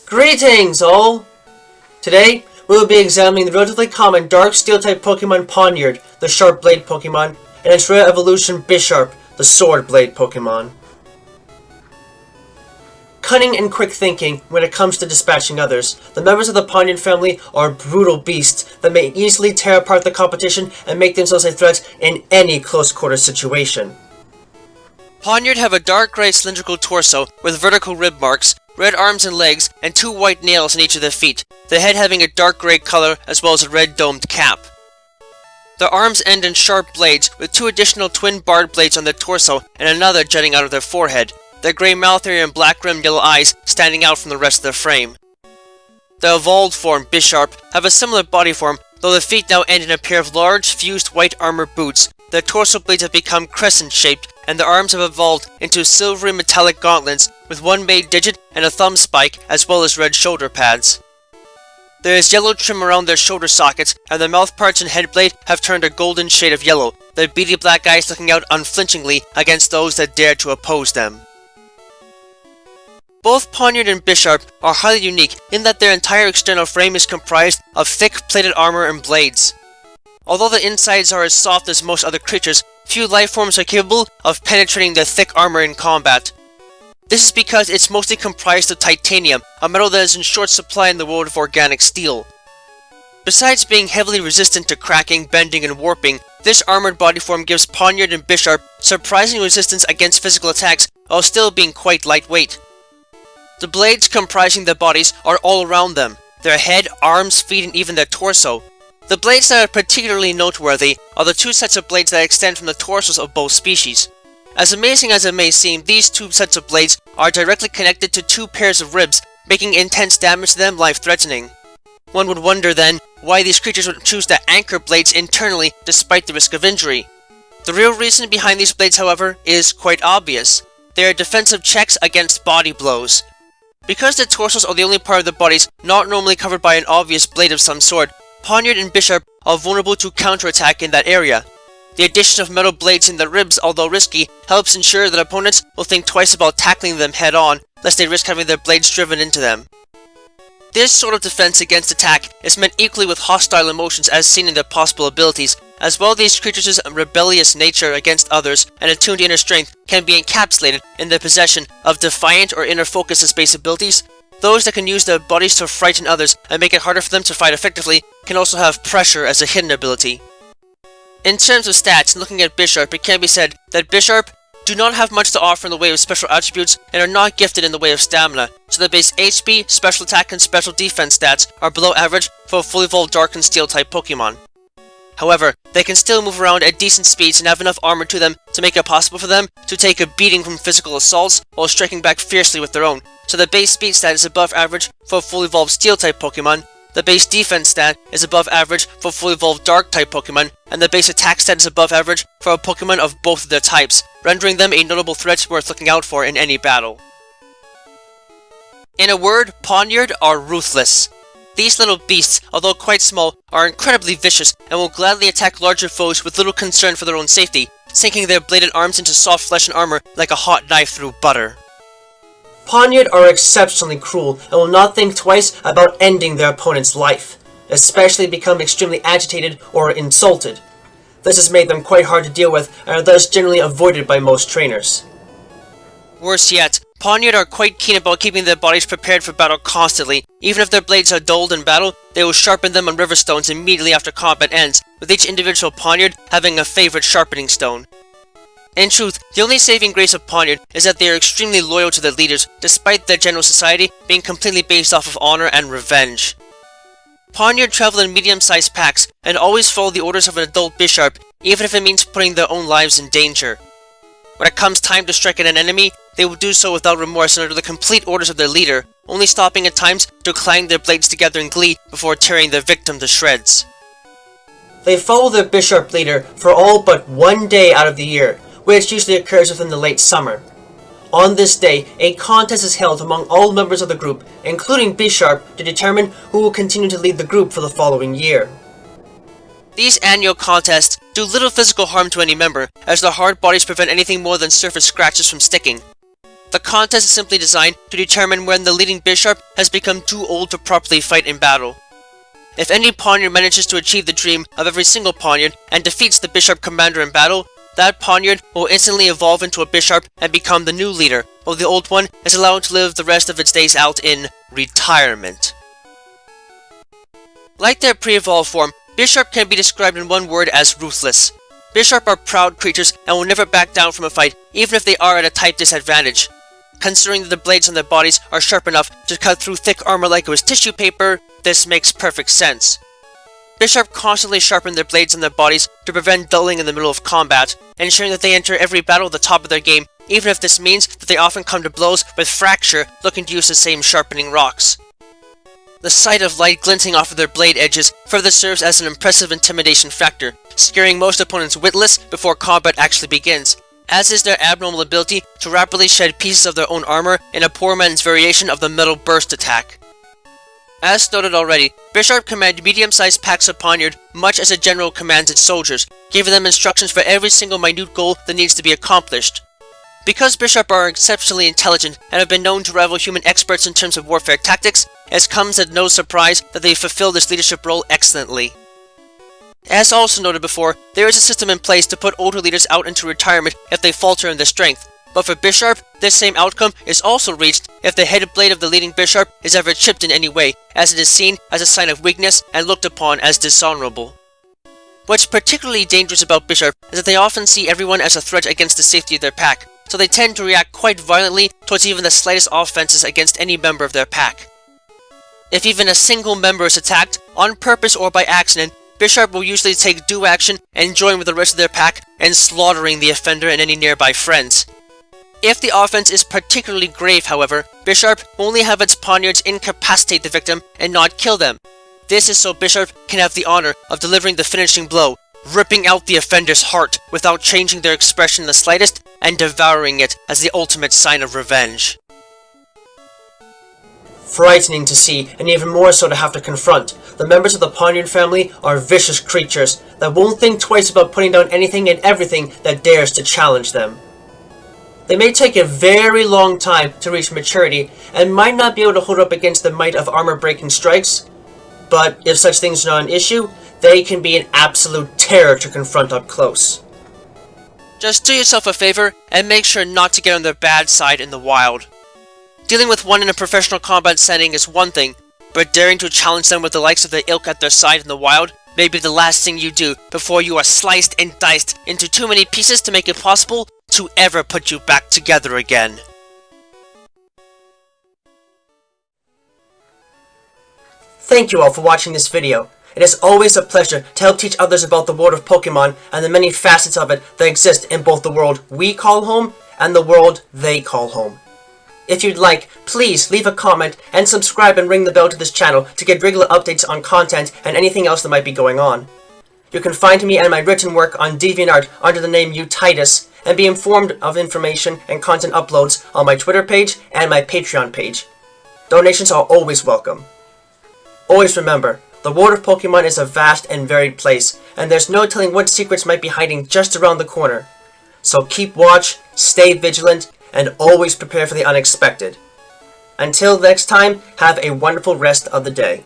Greetings, all! Today, we will be examining the relatively common Dark Steel-type Pokemon Pawniard, the Sharp Blade Pokémon, and its rare evolution Bisharp, the Sword Blade Pokémon. Cunning and quick thinking when it comes to dispatching others, the members of the Pawniard family are brutal beasts that may easily tear apart the competition and make themselves a threat in any close-quarters situation. Pawniard have a dark grey cylindrical torso with vertical rib marks, red arms and legs, and 2 white nails on each of their feet, the head having a dark grey color as well as a red domed cap. Their arms end in sharp blades with 2 additional twin barred blades on their torso and another jutting out of their forehead, their grey mouth area and black rimmed yellow eyes standing out from the rest of their frame. The evolved form, Bisharp, have a similar body form, though their feet now end in a pair of large, fused white armor boots. Their torso blades have become crescent-shaped, and their arms have evolved into silvery metallic gauntlets with 1 made digit and a thumb spike, as well as red shoulder pads. There is yellow trim around their shoulder sockets, and their mouth parts and head blade have turned a golden shade of yellow, their beady black eyes looking out unflinchingly against those that dare to oppose them. Both Pawniard and Bisharp are highly unique in that their entire external frame is comprised of thick plated armor and blades. Although the insides are as soft as most other creatures, few life forms are capable of penetrating their thick armor in combat. This is because it's mostly comprised of titanium, a metal that is in short supply in the world of organic steel. Besides being heavily resistant to cracking, bending, and warping, this armored body form gives Pawniard and Bisharp surprising resistance against physical attacks while still being quite lightweight. The blades comprising their bodies are all around them, their head, arms, feet, and even their torso. The blades that are particularly noteworthy are the 2 sets of blades that extend from the torsos of both species. As amazing as it may seem, these 2 sets of blades are directly connected to 2 pairs of ribs, making intense damage to them life-threatening. One would wonder then, why these creatures would choose to anchor blades internally despite the risk of injury. The real reason behind these blades, however, is quite obvious. They are defensive checks against body blows. Because the torsos are the only part of their bodies not normally covered by an obvious blade of some sort, Pawniard and Bisharp are vulnerable to counterattack in that area. The addition of metal blades in the ribs, although risky, helps ensure that opponents will think twice about tackling them head-on, lest they risk having their blades driven into them. This sort of defense against attack is met equally with hostile emotions as seen in their possible abilities. As well, these creatures' rebellious nature against others and attuned inner strength can be encapsulated in their possession of defiant or inner focus as base abilities. Those that can use their bodies to frighten others and make it harder for them to fight effectively can also have pressure as a hidden ability. In terms of stats, looking at Bisharp, it can be said that Bisharp do not have much to offer in the way of special attributes and are not gifted in the way of stamina, so their base HP, special attack, and special defense stats are below average for a fully evolved Dark and Steel type Pokemon. However, they can still move around at decent speeds and have enough armor to them to make it possible for them to take a beating from physical assaults while striking back fiercely with their own, so the base speed stat is above average for a fully evolved Steel-type Pokemon, the base defense stat is above average for a fully evolved Dark-type Pokemon, and the base attack stat is above average for a Pokemon of both of their types, rendering them a notable threat worth looking out for in any battle. In a word, Pawniard are ruthless. These little beasts, although quite small, are incredibly vicious and will gladly attack larger foes with little concern for their own safety, sinking their bladed arms into soft flesh and armor like a hot knife through butter. Pawniard are exceptionally cruel and will not think twice about ending their opponent's life, especially if they become extremely agitated or insulted. This has made them quite hard to deal with and are thus generally avoided by most trainers. Worse yet, Pawniard are quite keen about keeping their bodies prepared for battle constantly. Even if their blades are dulled in battle, they will sharpen them on river stones immediately after combat ends, with each individual Pawniard having a favorite sharpening stone. In truth, the only saving grace of Pawniard is that they are extremely loyal to their leaders, despite their general society being completely based off of honor and revenge. Pawniard travel in medium-sized packs and always follow the orders of an adult Bisharp, even if it means putting their own lives in danger. When it comes time to strike at an enemy, they will do so without remorse and under the complete orders of their leader, only stopping at times to clang their blades together in glee before tearing their victim to shreds. They follow their Bisharp leader for all but 1 day out of the year, which usually occurs within the late summer. On this day, a contest is held among all members of the group, including Bisharp, to determine who will continue to lead the group for the following year. These annual contests do little physical harm to any member, as their hard bodies prevent anything more than surface scratches from sticking. The contest is simply designed to determine when the leading Bisharp has become too old to properly fight in battle. If any Pawniard manages to achieve the dream of every single Pawniard and defeats the Bisharp commander in battle, that Pawniard will instantly evolve into a Bisharp and become the new leader, while the old one is allowed to live the rest of its days out in retirement. Like their pre-evolved form, Bisharp can be described in one word as ruthless. Bisharp are proud creatures and will never back down from a fight, even if they are at a type disadvantage. Considering that the blades on their bodies are sharp enough to cut through thick armor like it was tissue paper, this makes perfect sense. Bisharp constantly sharpen their blades on their bodies to prevent dulling in the middle of combat, ensuring that they enter every battle at the top of their game, even if this means that they often come to blows with Fracture looking to use the same sharpening rocks. The sight of light glinting off of their blade edges further serves as an impressive intimidation factor, scaring most opponents witless before combat actually begins, as is their abnormal ability to rapidly shed pieces of their own armor in a poor man's variation of the Metal Burst attack. As noted already, Bisharp command medium-sized packs of Pawniard much as a general commands its soldiers, giving them instructions for every single minute goal that needs to be accomplished. Because Bisharp are exceptionally intelligent and have been known to rival human experts in terms of warfare tactics, it comes as no surprise that they fulfill this leadership role excellently. As also noted before, there is a system in place to put older leaders out into retirement if they falter in their strength, but for Bisharp, this same outcome is also reached if the headed blade of the leading Bisharp is ever chipped in any way, as it is seen as a sign of weakness and looked upon as dishonorable. What's particularly dangerous about Bisharp is that they often see everyone as a threat against the safety of their pack, so they tend to react quite violently towards even the slightest offenses against any member of their pack. If even a single member is attacked, on purpose or by accident, Bisharp will usually take due action and join with the rest of their pack in slaughtering the offender and any nearby friends. If the offense is particularly grave, however, Bisharp will only have its Pawniards incapacitate the victim and not kill them. This is so Bisharp can have the honor of delivering the finishing blow, ripping out the offender's heart without changing their expression in the slightest, and devouring it as the ultimate sign of revenge. Frightening to see, and even more so to have to confront. The members of the Pawniard family are vicious creatures that won't think twice about putting down anything and everything that dares to challenge them. They may take a very long time to reach maturity, and might not be able to hold up against the might of armor-breaking strikes, but if such things are not an issue, they can be an absolute terror to confront up close. Just do yourself a favor, and make sure not to get on their bad side in the wild. Dealing with one in a professional combat setting is one thing, but daring to challenge them with the likes of the ilk at their side in the wild may be the last thing you do before you are sliced and diced into too many pieces to make it possible to ever put you back together again. Thank you all for watching this video. It is always a pleasure to help teach others about the world of Pokemon and the many facets of it that exist in both the world we call home and the world they call home. If you'd like, please leave a comment and subscribe and ring the bell to this channel to get regular updates on content and anything else that might be going on. You can find me and my written work on DeviantArt under the name Utitus, and be informed of information and content uploads on my Twitter page and my Patreon page. Donations are always welcome. Always remember, the world of Pokemon is a vast and varied place, and there's no telling what secrets might be hiding just around the corner. So keep watch, stay vigilant, and always prepare for the unexpected. Until next time, have a wonderful rest of the day.